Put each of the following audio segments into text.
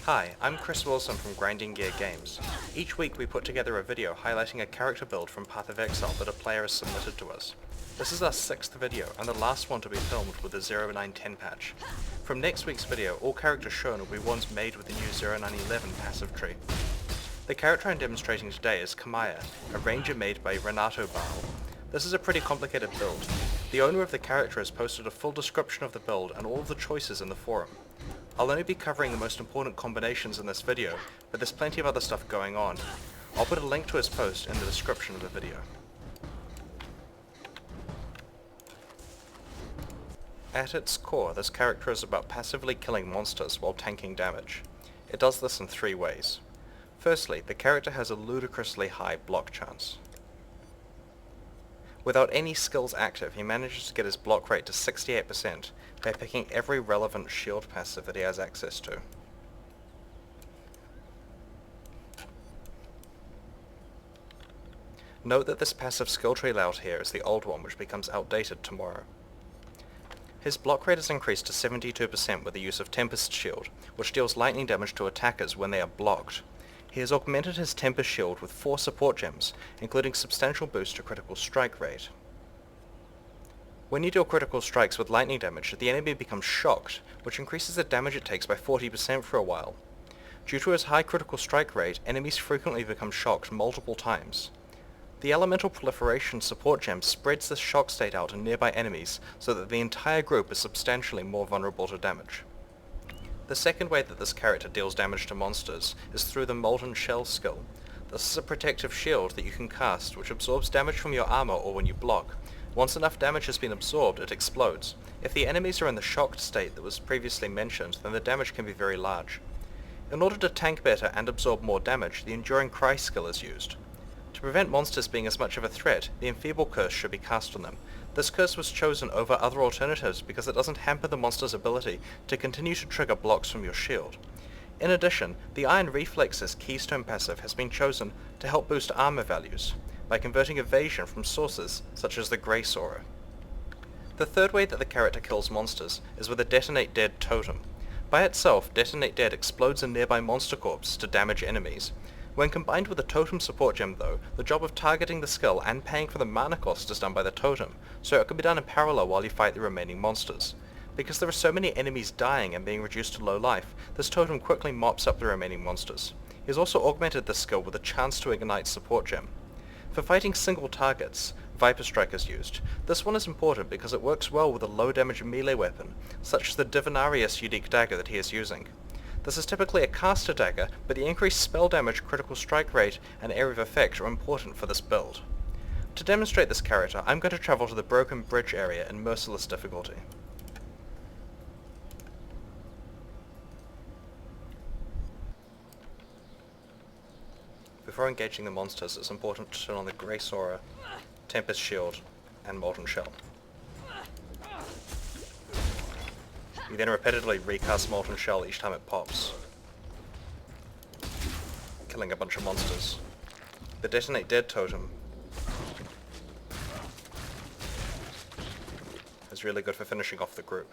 Hi, I'm Chris Wilson from Grinding Gear Games. Each week we put together a video highlighting a character build from Path of Exile that a player has submitted to us. This is our 6th video, and the last one to be filmed with the 0910 patch. From next week's video, all characters shown will be ones made with the new 0911 passive tree. The character I'm demonstrating today is Kamaya, a ranger made by Renato Baal. This is a pretty complicated build. The owner of the character has posted a full description of the build and all of the choices in the forum. I'll only be covering the most important combinations in this video, but there's plenty of other stuff going on. I'll put a link to his post in the description of the video. At its core, this character is about passively killing monsters while tanking damage. It does this in 3 ways. Firstly, the character has a ludicrously high block chance. Without any skills active, he manages to get his block rate to 68% by picking every relevant shield passive that he has access to. Note that this passive skill tree layout here is the old one, which becomes outdated tomorrow. His block rate is increased to 72% with the use of Tempest Shield, which deals lightning damage to attackers when they are blocked. He has augmented his Tempest Shield with 4 support gems, including substantial boost to critical strike rate. When you deal critical strikes with lightning damage, the enemy becomes shocked, which increases the damage it takes by 40% for a while. Due to his high critical strike rate, enemies frequently become shocked multiple times. The Elemental Proliferation support gem spreads this shock state out to nearby enemies so that the entire group is substantially more vulnerable to damage. The second way that this character deals damage to monsters is through the Molten Shell skill. This is a protective shield that you can cast which absorbs damage from your armor or when you block. Once enough damage has been absorbed, it explodes. If the enemies are in the shocked state that was previously mentioned, then the damage can be very large. In order to tank better and absorb more damage, the Enduring Cry skill is used. To prevent monsters being as much of a threat, the Enfeeble Curse should be cast on them. This curse was chosen over other alternatives because it doesn't hamper the monster's ability to continue to trigger blocks from your shield. In addition, the Iron Reflex's Keystone passive has been chosen to help boost armor values, by converting evasion from sources such as the Grace Aura. The third way that the character kills monsters is with a Detonate Dead totem. By itself, Detonate Dead explodes a nearby monster corpse to damage enemies. When combined with a totem support gem though, the job of targeting the skill and paying for the mana cost is done by the totem, so it can be done in parallel while you fight the remaining monsters. Because there are so many enemies dying and being reduced to low life, this totem quickly mops up the remaining monsters. He has also augmented this skill with a chance to ignite support gem. For fighting single targets, Viper Strike is used. This one is important because it works well with a low damage melee weapon, such as the Divinarius unique dagger that he is using. This is typically a caster dagger, but the increased spell damage, critical strike rate, and area of effect are important for this build. To demonstrate this character, I'm going to travel to the Broken Bridge area in Merciless difficulty. Before engaging the monsters, it's important to turn on the Grace Aura, Tempest Shield, and Molten Shell. You then repeatedly recast Molten Shell each time it pops, killing a bunch of monsters. The Detonate Dead totem is really good for finishing off the group.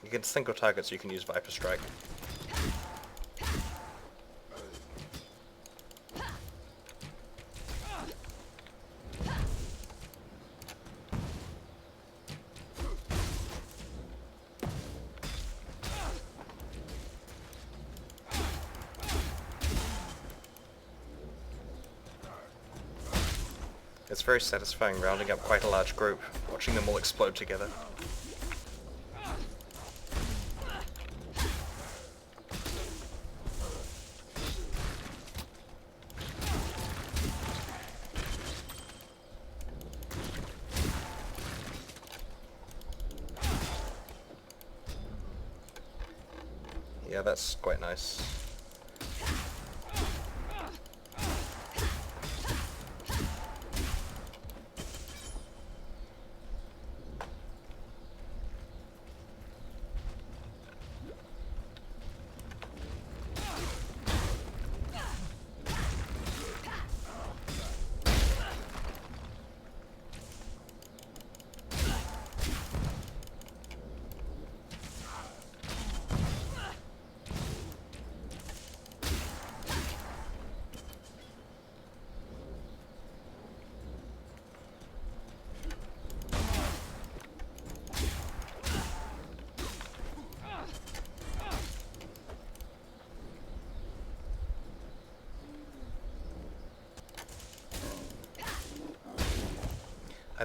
Against single targets you can use Viper Strike. It's very satisfying rounding up quite a large group, watching them all explode together. Yeah, that's quite nice.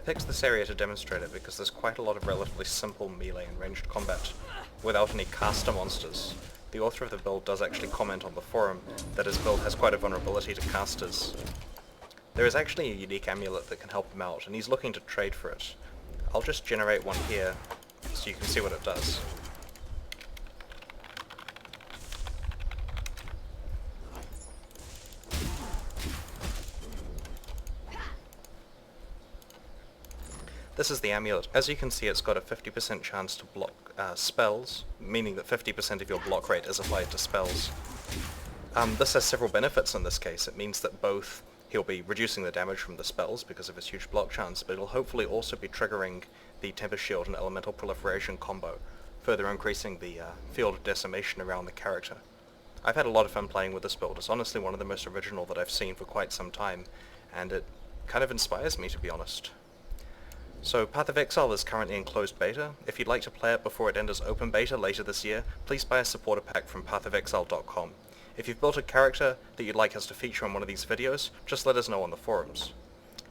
picked this area to demonstrate it because there's quite a lot of relatively simple melee and ranged combat, without any caster monsters. The author of the build does actually comment on the forum that his build has quite a vulnerability to casters. There is actually a unique amulet that can help him out, and he's looking to trade for it. I'll just generate one here, so you can see what it does. This is the amulet. As you can see, it's got a 50% chance to block spells, meaning that 50% of your block rate is applied to spells. This has several benefits in this case. It means that both he'll be reducing the damage from the spells because of his huge block chance, but it'll hopefully also be triggering the Tempest Shield and Elemental Proliferation combo, further increasing the field of decimation around the character. I've had a lot of fun playing with this build. It's honestly one of the most original that I've seen for quite some time, and it kind of inspires me, to be honest. So Path of Exile is currently in closed beta. If you'd like to play it before it enters open beta later this year, please buy a supporter pack from pathofexile.com. If you've built a character that you'd like us to feature on one of these videos, just let us know on the forums.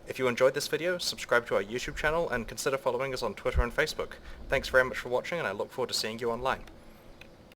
If you enjoyed this video, subscribe to our YouTube channel and consider following us on Twitter and Facebook. Thanks very much for watching, and I look forward to seeing you online.